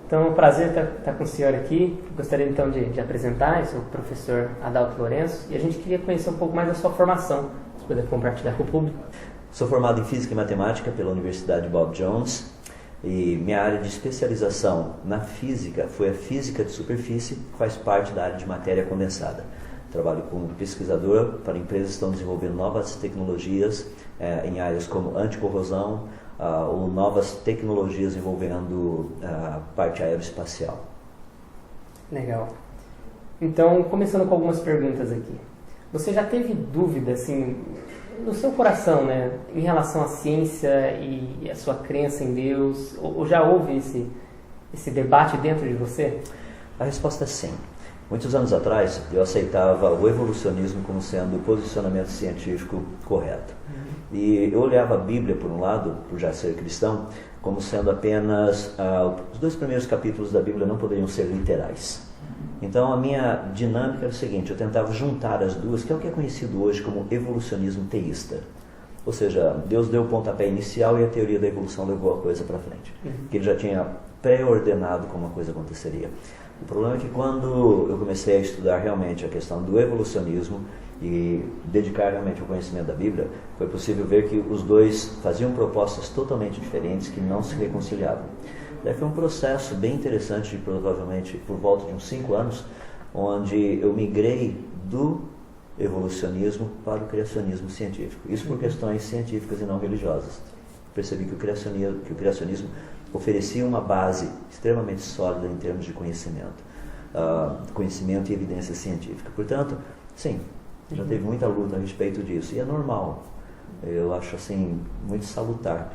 Então é um prazer estar com o senhor aqui. Gostaria então de apresentar, eu sou o professor Adalto Lourenço, e a gente queria conhecer um pouco mais da sua formação, se puder compartilhar com o público. Sou formado em Física e Matemática pela Universidade Bob Jones, e minha área de especialização na física foi a física de superfície, que faz parte da área de matéria condensada. Trabalho como pesquisador para empresas que estão desenvolvendo novas tecnologias em áreas como anticorrosão, ou novas tecnologias envolvendo a parte aeroespacial. Legal. Então, começando com algumas perguntas aqui. Você já teve dúvida, assim, no seu coração, né, em relação à ciência e a sua crença em Deus? Ou já houve esse debate dentro de você? A resposta é sim. Muitos anos atrás, eu aceitava o evolucionismo como sendo o posicionamento científico correto. E eu olhava a Bíblia, por um lado, por já ser cristão, como sendo apenas... os 2 primeiros capítulos da Bíblia não poderiam ser literais. Então a minha dinâmica era o seguinte: eu tentava juntar as duas, que é o que é conhecido hoje como evolucionismo teísta. Ou seja, Deus deu o pontapé inicial e a teoria da evolução levou a coisa para frente. Que ele já tinha pré-ordenado como a coisa aconteceria. O problema é que quando eu comecei a estudar realmente a questão do evolucionismo e dedicar realmente ao conhecimento da Bíblia, foi possível ver que os dois faziam propostas totalmente diferentes que não se reconciliavam. Daí foi um processo bem interessante, provavelmente por volta de uns 5 anos, onde eu migrei do evolucionismo para o criacionismo científico. Isso por questões científicas e não religiosas. Percebi que o criacionismo oferecia uma base extremamente sólida em termos de conhecimento e evidência científica. Portanto, sim, já teve muita luta a respeito disso, e é normal. Eu acho assim muito salutar,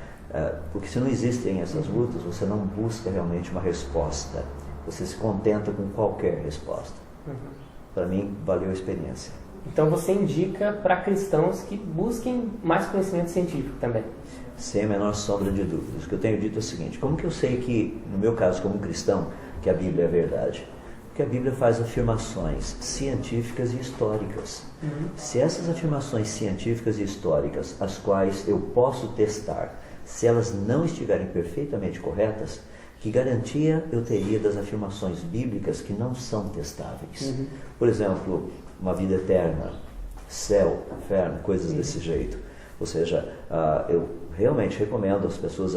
porque se não existem essas lutas, você não busca realmente uma resposta, você se contenta com qualquer resposta. Para mim, valeu a experiência. Então você indica para cristãos que busquem mais conhecimento científico também? Sem a menor sombra de dúvidas. O que eu tenho dito é o seguinte: como que eu sei que, no meu caso como cristão, que a Bíblia é verdade? Porque a Bíblia faz afirmações científicas e históricas. Se essas afirmações científicas e históricas, as quais eu posso testar, se elas não estiverem perfeitamente corretas, que garantia eu teria das afirmações bíblicas que não são testáveis? Por exemplo, uma vida eterna, céu, inferno, coisas desse jeito. Ou seja, eu realmente recomendo às pessoas,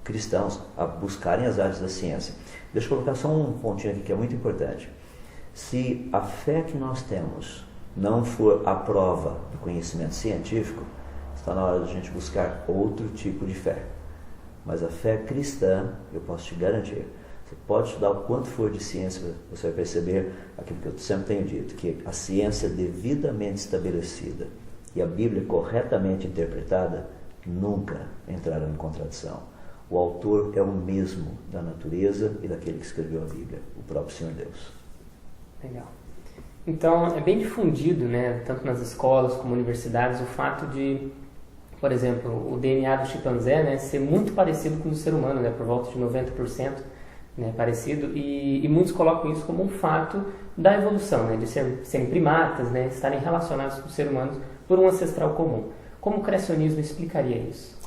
cristãos, a buscarem as áreas da ciência. Deixa eu colocar só um pontinho aqui que é muito importante. Se a fé que nós temos não for a prova do conhecimento científico, está na hora de a gente buscar outro tipo de fé. Mas a fé cristã, eu posso te garantir, você pode estudar o quanto for de ciência, você vai perceber aquilo que eu sempre tenho dito, que a ciência devidamente estabelecida e a Bíblia corretamente interpretada nunca entrarão em contradição. O autor é o mesmo da natureza e daquele que escreveu a Bíblia, o próprio Senhor Deus. Legal. Então, é bem difundido, né, tanto nas escolas como universidades, o fato de, por exemplo, o DNA do chimpanzé, né, ser muito parecido com o do ser humano, né, por volta de 90%, né, parecido, e muitos colocam isso como um fato da evolução, né, de serem primatas, né, estarem relacionados com os seres humanos por um ancestral comum. Como o criacionismo explicaria isso?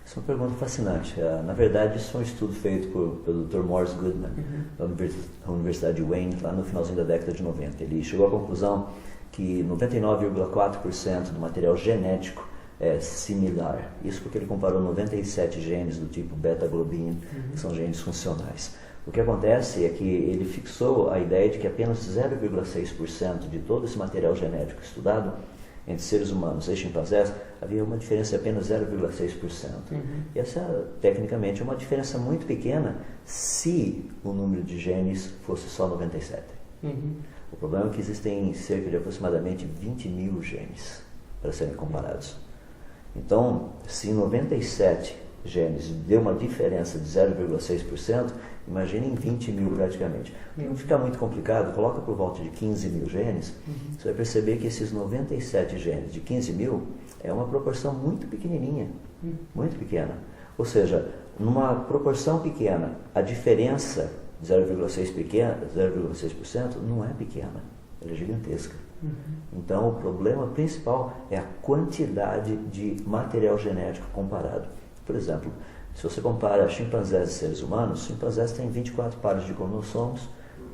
Isso é uma pergunta fascinante. Na verdade, isso é um estudo feito pelo Dr. Morris Goodman, da Universidade de Wayne, lá no finalzinho da década de 90. Ele chegou à conclusão que 99,4% do material genético é similar. Isso porque ele comparou 97 genes do tipo beta-globin, que são genes funcionais. O que acontece é que ele fixou a ideia de que apenas 0,6% de todo esse material genético estudado entre seres humanos e chimpanzés, havia uma diferença de apenas 0,6%. E essa, tecnicamente, é uma diferença muito pequena se o número de genes fosse só 97. O problema é que existem cerca de aproximadamente 20 mil genes para serem comparados. Então, se 97 genes deu uma diferença de 0,6%, imaginem 20 mil praticamente. Para não ficar muito complicado, coloca por volta de 15 mil genes, você vai perceber que esses 97 genes de 15 mil é uma proporção muito pequenininha, muito pequena. Ou seja, numa proporção pequena, a diferença de 0,6% não é pequena, ela é gigantesca. Então, o problema principal é a quantidade de material genético comparado. Por exemplo, se você compara chimpanzés e seres humanos, chimpanzés têm 24 pares de cromossomos,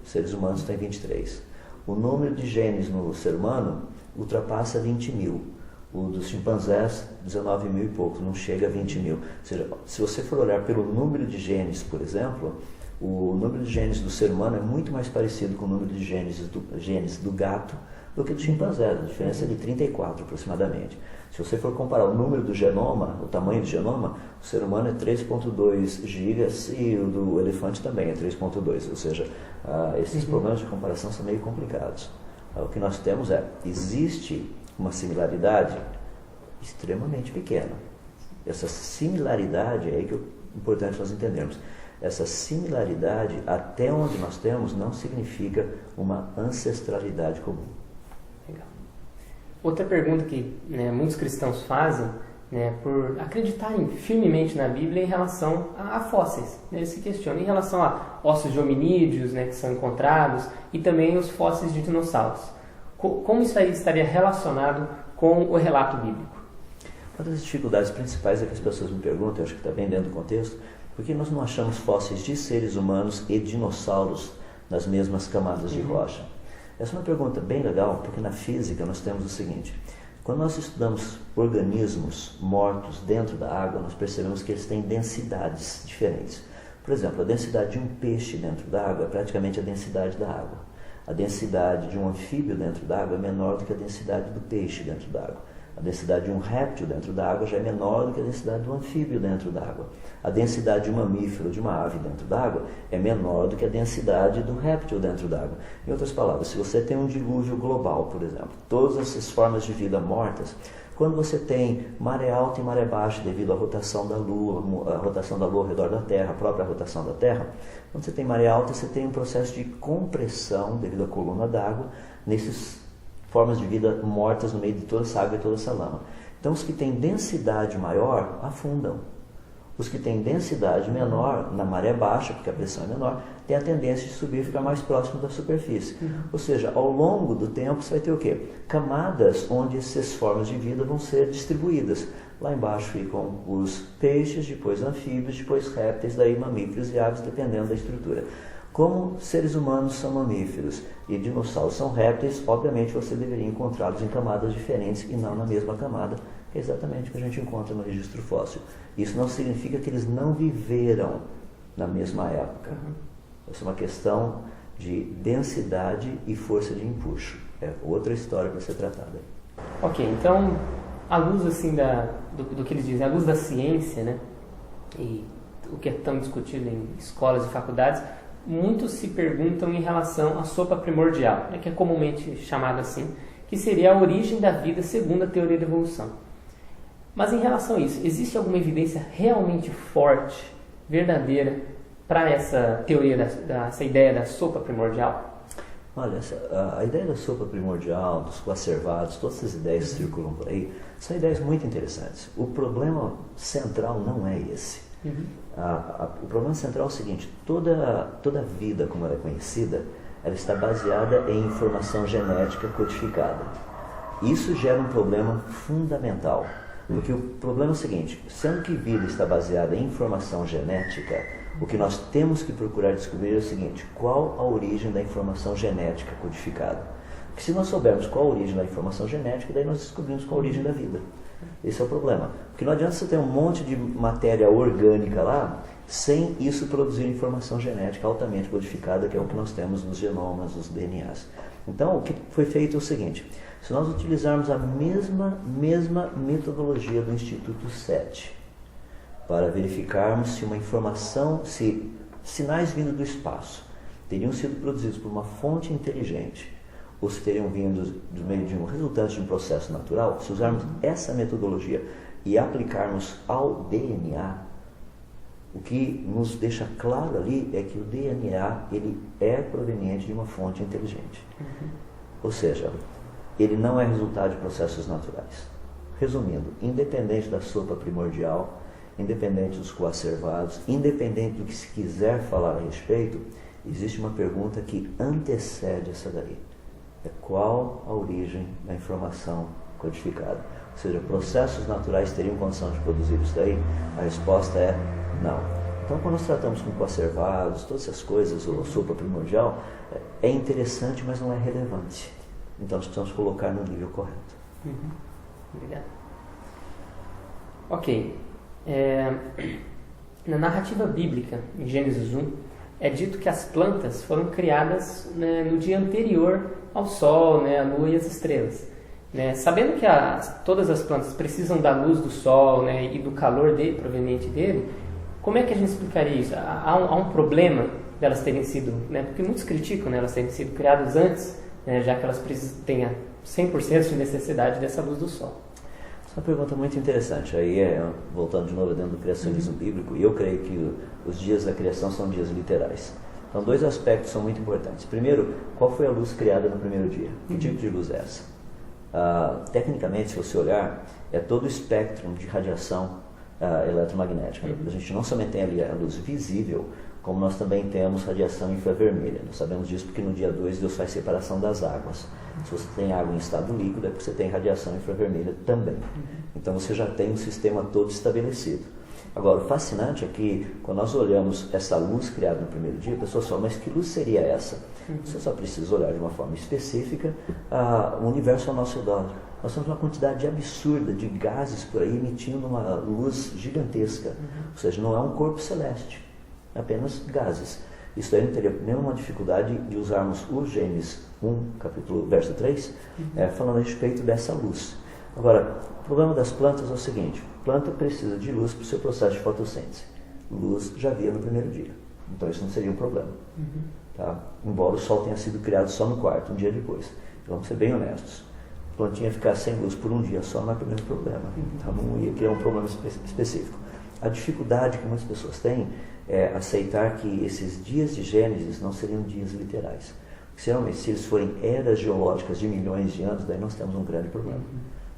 seres humanos têm 23. O número de genes no ser humano ultrapassa 20 mil. O dos chimpanzés, 19 mil e pouco, não chega a 20 mil. Ou seja, se você for olhar pelo número de genes, por exemplo, o número de genes do ser humano é muito mais parecido com o número de genes do gato do que do chimpanzé. A diferença é de 34 aproximadamente. Se você for comparar o número do genoma, o tamanho do genoma, o ser humano é 3,2 gigas e o do elefante também é 3,2. Ou seja, esses problemas de comparação são meio complicados. O que nós temos existe uma similaridade extremamente pequena. Essa similaridade é que é importante nós entendermos. Essa similaridade, até onde nós temos, não significa uma ancestralidade comum. Legal. Outra pergunta que muitos cristãos fazem, por acreditarem firmemente na Bíblia em relação a fósseis. Eles se questionam em relação a ossos de hominídeos que são encontrados e também os fósseis de dinossauros. Como isso aí estaria relacionado com o relato bíblico? Uma das dificuldades principais é que as pessoas me perguntam, eu acho que está bem dentro do contexto, por que nós não achamos fósseis de seres humanos e dinossauros nas mesmas camadas de rocha? Essa é uma pergunta bem legal, porque na física nós temos o seguinte: quando nós estudamos organismos mortos dentro da água, nós percebemos que eles têm densidades diferentes. Por exemplo, a densidade de um peixe dentro da água é praticamente a densidade da água. A densidade de um anfíbio dentro da água é menor do que a densidade do peixe dentro da água. A densidade de um réptil dentro da água já é menor do que a densidade do anfíbio dentro da água. A densidade de um mamífero, de uma ave dentro da água, é menor do que a densidade do réptil dentro da água. Em outras palavras, se você tem um dilúvio global, por exemplo, todas essas formas de vida mortas, quando você tem maré alta e maré baixa devido à rotação da Lua ao redor da Terra, a própria rotação da Terra, quando você tem maré alta, você tem um processo de compressão devido à coluna d'água nessas formas de vida mortas no meio de toda essa água e toda essa lama. Então, os que têm densidade maior afundam. Os que têm densidade menor, na maré baixa, porque a pressão é menor, têm a tendência de subir e ficar mais próximo da superfície. Ou seja, ao longo do tempo, você vai ter o quê? Camadas onde essas formas de vida vão ser distribuídas. Lá embaixo ficam os peixes, depois anfíbios, depois répteis, daí mamíferos e aves, dependendo da estrutura. Como seres humanos são mamíferos e dinossauros são répteis, obviamente você deveria encontrá-los em camadas diferentes e não na mesma camada, que é exatamente o que a gente encontra no registro fóssil. Isso não significa que eles não viveram na mesma época. Essa é uma questão de densidade e força de empuxo. É outra história para ser tratada. Ok, então, à luz assim, do que eles dizem, à luz da ciência, e o que é tão discutido em escolas e faculdades, muitos se perguntam em relação à sopa primordial, que é comumente chamada assim, que seria a origem da vida segundo a teoria da evolução. Mas em relação a isso, existe alguma evidência realmente forte, verdadeira, para essa teoria, essa ideia da sopa primordial? Olha, a ideia da sopa primordial, dos coacervados, todas essas ideias que circulam por aí, são ideias muito interessantes. O problema central não é esse. O problema central é o seguinte: toda vida, como ela é conhecida, ela está baseada em informação genética codificada. Isso gera um problema fundamental, porque o problema é o seguinte: sendo que vida está baseada em informação genética, o que nós temos que procurar descobrir é o seguinte: qual a origem da informação genética codificada? Porque se nós soubermos qual a origem da informação genética, daí nós descobrimos qual a origem da vida. Esse é o problema. Porque não adianta você ter um monte de matéria orgânica lá, sem isso produzir informação genética altamente codificada, que é o que nós temos nos genomas, nos DNAs. Então, o que foi feito é o seguinte: se nós utilizarmos a mesma metodologia do Instituto SETI, para verificarmos se uma informação, se sinais vindo do espaço teriam sido produzidos por uma fonte inteligente, ou se teriam vindo do meio de um resultante de um processo natural, se usarmos essa metodologia e aplicarmos ao DNA, o que nos deixa claro ali é que o DNA ele é proveniente de uma fonte inteligente. Ou seja, ele não é resultado de processos naturais. Resumindo, independente da sopa primordial, independente dos coacervados, independente do que se quiser falar a respeito, existe uma pergunta que antecede essa daí. É qual a origem da informação codificada. Ou Ou seja, processos naturais teriam condição de produzir isso daí? A resposta é não. Então, quando nós tratamos com coacervados, todas essas coisas, ou sopa primordial, é interessante, mas não é relevante. Então, nós precisamos colocar no nível correto. Obrigado. Ok. Na narrativa bíblica, em Gênesis 1, é dito que as plantas foram criadas, né, no dia anterior ao Sol, né, à Lua e às estrelas. Né? Sabendo que todas as plantas precisam da luz do Sol, né, e do calor proveniente dele, como é que a gente explicaria isso? Há um problema delas terem sido, né, porque muitos criticam, né, elas terem sido criadas antes, né, já que elas têm 100% de necessidade dessa luz do Sol. Essa é uma pergunta muito interessante. Aí, voltando de novo dentro do criacionismo bíblico, eu creio que os dias da criação são dias literais. Então, dois aspectos são muito importantes. Primeiro, qual foi a luz criada no primeiro dia? Que tipo de luz é essa? Tecnicamente, se você olhar, é todo o espectro de radiação eletromagnética. A gente não somente tem ali a luz visível, como nós também temos radiação infravermelha. Nós sabemos disso porque no dia 2 Deus faz separação das águas. Se você tem água em estado líquido, é porque você tem radiação infravermelha também. Então você já tem um sistema todo estabelecido. Agora, o fascinante é que quando nós olhamos essa luz criada no primeiro dia, a pessoa fala, mas que luz seria essa? Você só precisa olhar de uma forma específica o universo ao nosso redor. Nós temos uma quantidade absurda de gases por aí emitindo uma luz gigantesca. Ou seja, não é um corpo celeste, é apenas gases. Isso aí não teria nenhuma dificuldade de usarmos o Gênesis 1, verso 3, falando a respeito dessa luz. Agora, o problema das plantas é o seguinte: a planta precisa de luz para o seu processo de fotossíntese. Luz já havia no primeiro dia, então isso não seria um problema. Tá? Embora o Sol tenha sido criado só no quarto, um dia depois. Vamos ser bem honestos. A plantinha ficar sem luz por um dia só não é o primeiro problema. Então não ia criar um problema específico. A dificuldade que muitas pessoas têm é aceitar que esses dias de Gênesis não seriam dias literais. Porque, se eles forem eras geológicas de milhões de anos, daí nós temos um grande problema.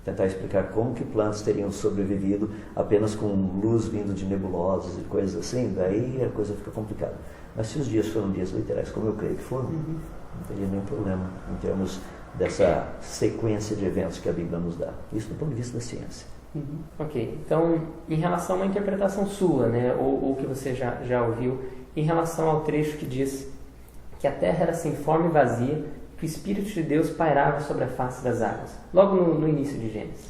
Tentar explicar como que plantas teriam sobrevivido apenas com luz vindo de nebulosas e coisas assim, daí a coisa fica complicada. Mas se os dias foram dias literais, como eu creio que foram, não teria nenhum problema em termos dessa sequência de eventos que a Bíblia nos dá. Isso do ponto de vista da ciência. Ok, então em relação a uma interpretação sua, né, ou que você já ouviu, em relação ao trecho que diz que a terra era sem forma e vazia, que o Espírito de Deus pairava sobre a face das águas, logo no início de Gênesis.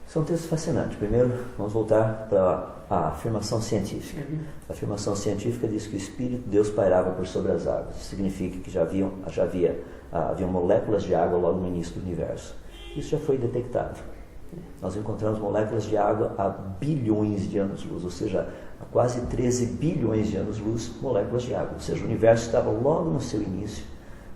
Isso é um texto fascinante. Primeiro, vamos voltar para a afirmação científica. A afirmação científica diz que o Espírito de Deus pairava por sobre as águas. Isso significa que havia moléculas de água logo no início do universo. Isso já foi detectado. Nós encontramos moléculas de água há bilhões de anos-luz, ou seja, há quase 13 bilhões de anos-luz, moléculas de água. Ou seja, o universo estava logo no seu início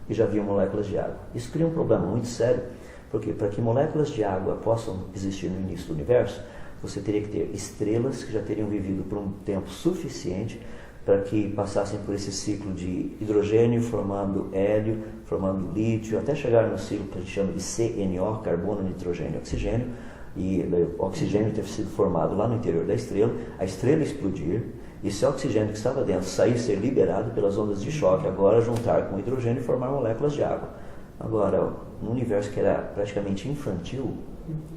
e já havia moléculas de água. Isso cria um problema muito sério, porque para que moléculas de água possam existir no início do universo, você teria que ter estrelas que já teriam vivido por um tempo suficiente para que passassem por esse ciclo de hidrogênio formando hélio, formando lítio, até chegar no ciclo que a gente chama de CNO, carbono, nitrogênio, oxigênio, e o oxigênio ter sido formado lá no interior da estrela, a estrela explodir, e esse oxigênio que estava dentro sair, ser liberado pelas ondas de choque, agora juntar com o hidrogênio e formar moléculas de água. Agora, num universo que era praticamente infantil,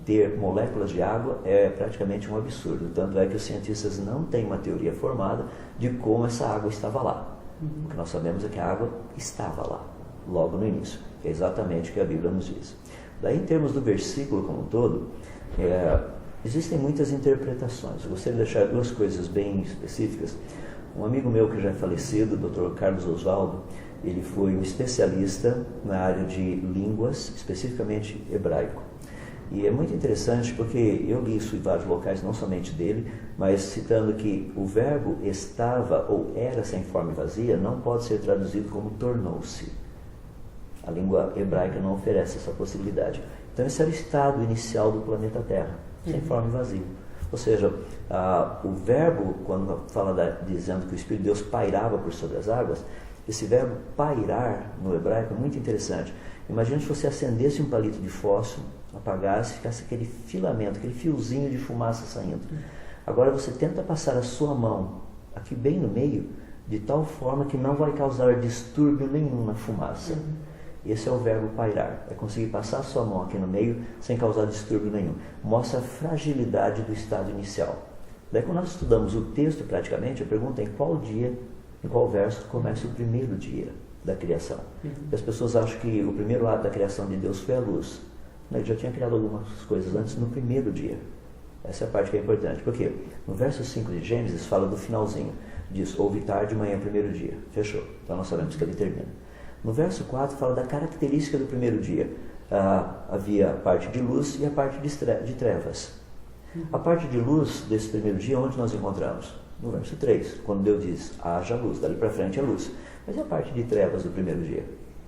ter moléculas de água é praticamente um absurdo. Tanto é que os cientistas não têm uma teoria formada de como essa água estava lá. O que nós sabemos é que a água estava lá, logo no início. Que é exatamente o que a Bíblia nos diz. Daí, em termos do versículo como um todo, existem muitas interpretações. Eu gostaria de deixar duas coisas bem específicas. Um amigo meu que já é falecido, o Dr. Carlos Oswaldo, ele foi um especialista na área de línguas, especificamente hebraico. E é muito interessante porque eu li isso em vários locais, não somente dele, mas citando que o verbo estava ou era sem forma e vazia não pode ser traduzido como tornou-se. A língua hebraica não oferece essa possibilidade. Então esse era o estado inicial do planeta Terra, sem forma e vazio. Ou seja, o verbo, quando fala dizendo que o Espírito de Deus pairava por sobre as águas, esse verbo pairar no hebraico é muito interessante. Imagina se você acendesse um palito de fósforo, apagasse, ficasse aquele filamento, aquele fiozinho de fumaça saindo. Agora você tenta passar a sua mão aqui bem no meio, de tal forma que não vai causar distúrbio nenhum na fumaça. Esse é o verbo pairar, é conseguir passar a sua mão aqui no meio sem causar distúrbio nenhum. Mostra a fragilidade do estado inicial. Daí quando nós estudamos o texto praticamente, a pergunta é em qual dia, em qual verso começa o primeiro dia da criação. As pessoas acham que o primeiro ato da criação de Deus foi a luz. Ele já tinha criado algumas coisas antes no primeiro dia. Essa é a parte que é importante. Por quê? No verso 5 de Gênesis fala do finalzinho. Diz, houve tarde, manhã, primeiro dia. Fechou. Então nós sabemos que ele termina. No verso 4 fala da característica do primeiro dia. Havia a parte de luz e a parte de trevas. A parte de luz desse primeiro dia, onde nós encontramos? No verso 3, quando Deus diz, haja luz. Dali para frente é luz. Mas e a parte de trevas do primeiro dia?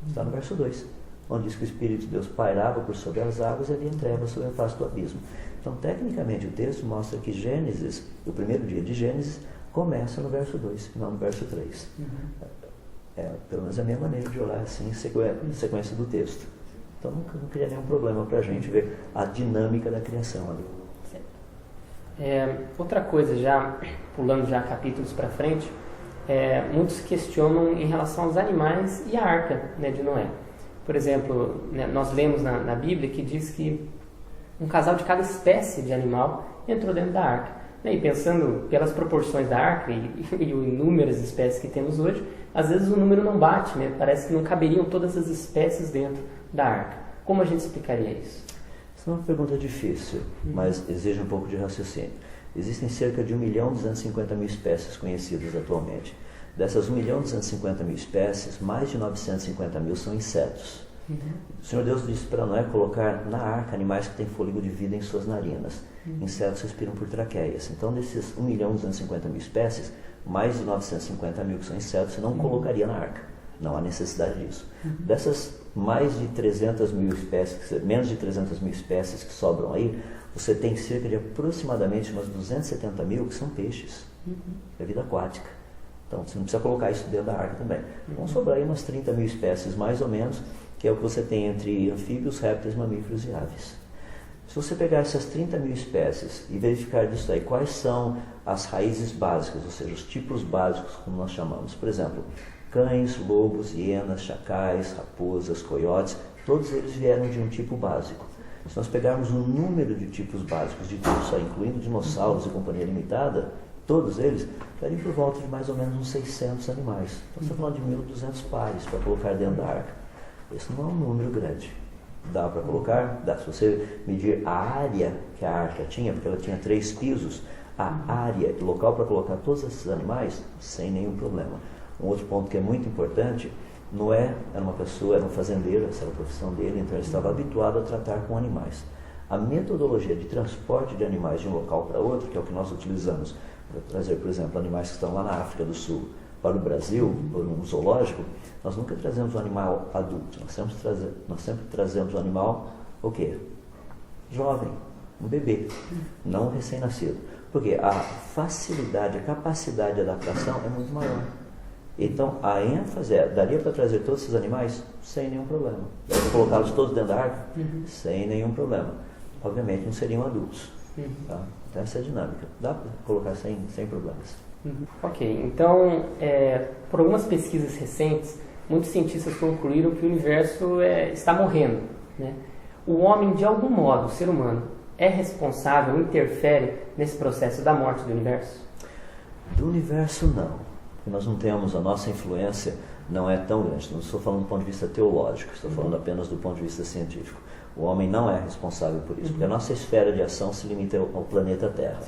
Está no verso 2, onde diz que o Espírito de Deus pairava por sobre as águas e havia trevas sobre a face do abismo. Então, tecnicamente, o texto mostra que Gênesis, o primeiro dia de Gênesis, começa no verso 2, não no verso 3. Pelo menos a minha maneira de olhar assim, sequência do texto. Então, não cria nenhum problema para a gente ver a dinâmica da criação ali. Outra coisa, já pulando já capítulos para frente, muitos questionam em relação aos animais e a arca, né, de Noé. Por exemplo, né, nós lemos na Bíblia que diz que um casal de cada espécie de animal entrou dentro da arca. E pensando pelas proporções da arca e inúmeras espécies que temos hoje, às vezes o número não bate, né? Parece que não caberiam todas as espécies dentro da arca. Como a gente explicaria isso? Essa é uma pergunta difícil, mas exige um pouco de raciocínio. Existem cerca de 1.250.000 espécies conhecidas atualmente. Dessas 1.250.000 espécies, mais de 950.000 são insetos. O Senhor Deus disse para Noé colocar na arca animais que têm fôlego de vida em suas narinas. Insetos respiram por traqueias. Então, desses 1.250.000 espécies, mais de 950.000 que são insetos, você não colocaria na arca. Não há necessidade disso. Dessas mais de 300.000 espécies, menos de 300.000 espécies que sobram aí, você tem cerca de aproximadamente umas 270.000 que são peixes. É vida aquática. Então, você não precisa colocar isso dentro da arca também. Vão sobrar aí umas 30.000 espécies, mais ou menos, que é o que você tem entre anfíbios, répteis, mamíferos e aves. Se você pegar essas 30.000 espécies e verificar disso aí, quais são as raízes básicas, ou seja, os tipos básicos, como nós chamamos. Por exemplo, cães, lobos, hienas, chacais, raposas, coiotes, todos eles vieram de um tipo básico. Se nós pegarmos o número de tipos básicos de tudo isso aí, incluindo dinossauros e companhia limitada, todos eles dariam por volta de mais ou menos uns 600 animais. Então, você está falando de 1.200 pares para colocar dentro da arca. Esse não é um número grande. Dá para colocar? Dá. Se você medir a área que a arca tinha, porque ela tinha 3 pisos, a área e local para colocar todos esses animais, sem nenhum problema. Um outro ponto que é muito importante, Noé era uma pessoa, era um fazendeiro, essa era a profissão dele, então ele estava habituado a tratar com animais. A metodologia de transporte de animais de um local para outro, que é o que nós utilizamos para trazer, por exemplo, animais que estão lá na África do Sul para o Brasil, por um zoológico, nós nunca trazemos um animal adulto, nós sempre trazemos um animal, o quê? Jovem, um bebê, não um recém-nascido. Porque a facilidade, a capacidade de adaptação é muito maior. Então, a ênfase daria para trazer todos esses animais sem nenhum problema. Daria para colocá-los todos dentro da arca sem nenhum problema. Obviamente, não seriam adultos. Tá? Então, essa é a dinâmica. Dá para colocar sem problemas. Ok, então, por algumas pesquisas recentes, muitos cientistas concluíram que o universo está morrendo, né? O homem, de algum modo, o ser humano, é responsável, interfere nesse processo da morte do universo? Do universo, não. Porque nós não temos, a nossa influência não é tão grande. Não estou falando do ponto de vista teológico, estou falando apenas do ponto de vista científico. O homem não é responsável por isso, porque a nossa esfera de ação se limita ao planeta Terra.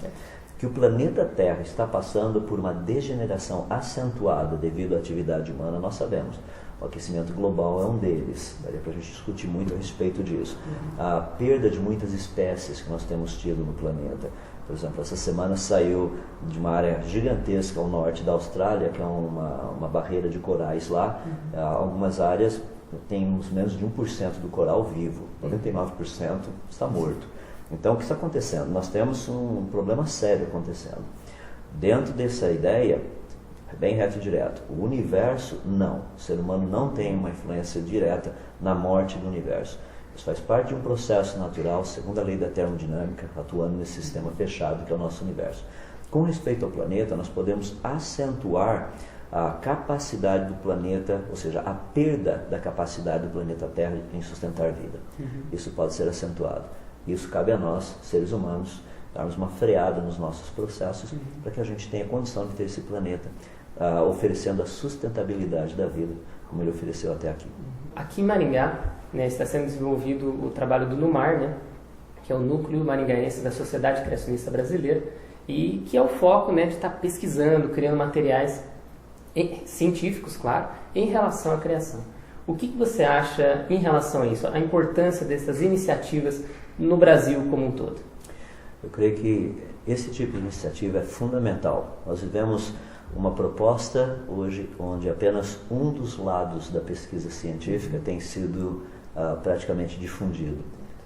Que o planeta Terra está passando por uma degeneração acentuada devido à atividade humana, nós sabemos. O aquecimento global é um deles. Daria para a gente discutir muito a respeito disso. A perda de muitas espécies que nós temos tido no planeta. Por exemplo, essa semana saiu de uma área gigantesca ao norte da Austrália, que é uma barreira de corais lá. Algumas áreas temos menos de 1% do coral vivo. 99% está morto. Então, o que está acontecendo? Nós temos um problema sério acontecendo. Dentro dessa ideia, bem reto e direto, o universo, não. O ser humano não tem uma influência direta na morte do universo. Isso faz parte de um processo natural, segundo a lei da termodinâmica, atuando nesse sistema fechado que é o nosso universo. Com respeito ao planeta, nós podemos acentuar a capacidade do planeta, ou seja, a perda da capacidade do planeta Terra em sustentar vida. Isso pode ser acentuado. Isso cabe a nós, seres humanos, darmos uma freada nos nossos processos para que a gente tenha condição de ter esse planeta oferecendo a sustentabilidade da vida, como ele ofereceu até aqui. Aqui em Maringá, né, está sendo desenvolvido o trabalho do NUMAR, né, que é o Núcleo Maringaense da Sociedade Criacionista Brasileira, e que é o foco, né, de estar pesquisando, criando materiais científicos, claro, em relação à criação. O que você acha em relação a isso, a importância dessas iniciativas no Brasil como um todo? Eu creio que esse tipo de iniciativa é fundamental. Nós vivemos uma proposta hoje onde apenas um dos lados da pesquisa científica tem sido praticamente difundido,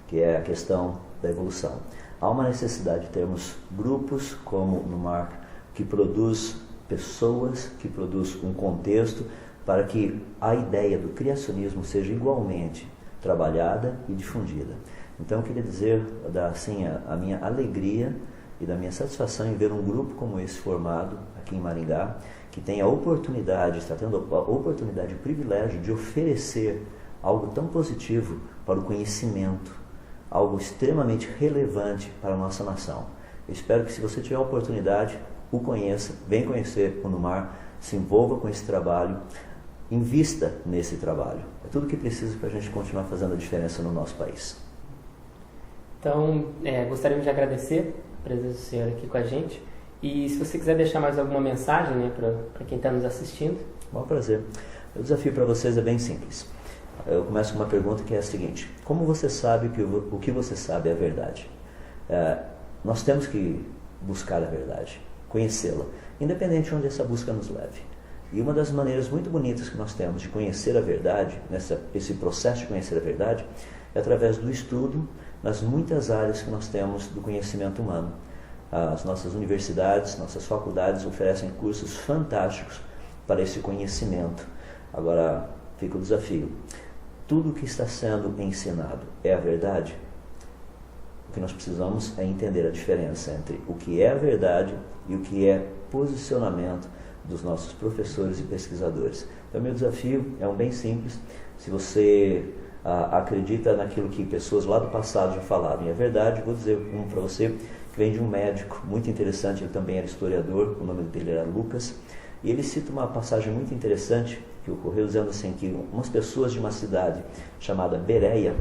que é a questão da evolução. Há uma necessidade de termos grupos como o NUMAR, que produz pessoas, que produz um contexto para que a ideia do criacionismo seja igualmente trabalhada e difundida. Então eu queria dizer assim, a minha alegria e da minha satisfação em ver um grupo como esse formado aqui em Maringá, que tem a oportunidade, está tendo a oportunidade e o privilégio de oferecer algo tão positivo para o conhecimento, algo extremamente relevante para a nossa nação. Eu espero que, se você tiver a oportunidade, o conheça, venha conhecer o NUMAR, se envolva com esse trabalho, invista nesse trabalho. É tudo o que precisa para a gente continuar fazendo a diferença no nosso país. Então, gostaríamos de agradecer a presença do senhor aqui com a gente. E se você quiser deixar mais alguma mensagem, né, para quem está nos assistindo. Bom, prazer. O desafio para vocês é bem simples. Eu começo com uma pergunta que é a seguinte: como você sabe que o que você sabe é a verdade? Nós temos que buscar a verdade, conhecê-la, independente de onde essa busca nos leve. E uma das maneiras muito bonitas que nós temos de conhecer a verdade, esse processo de conhecer a verdade, é através do estudo nas muitas áreas que nós temos do conhecimento humano. As nossas universidades, nossas faculdades oferecem cursos fantásticos para esse conhecimento. Agora, fica o desafio. Tudo o que está sendo ensinado é a verdade? O que nós precisamos é entender a diferença entre o que é a verdade e o que é posicionamento dos nossos professores e pesquisadores. Então, meu desafio é bem simples. Se você acredita naquilo que pessoas lá do passado já falaram e é verdade, vou dizer um para você, que vem de um médico muito interessante, ele também era historiador, o nome dele era Lucas, e ele cita uma passagem muito interessante que ocorreu, dizendo assim, que umas pessoas de uma cidade chamada Bereia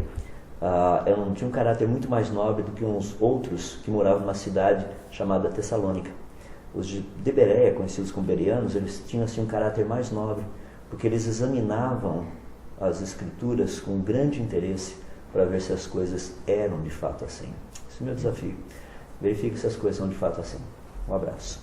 tinham um caráter muito mais nobre do que uns outros que moravam numa cidade chamada Tessalônica. Os de Bereia, conhecidos como bereanos, eles tinham assim um caráter mais nobre, porque eles examinavam as escrituras com grande interesse para ver se as coisas eram de fato assim. Esse é o meu desafio. Verifique se as coisas são de fato assim. Um abraço.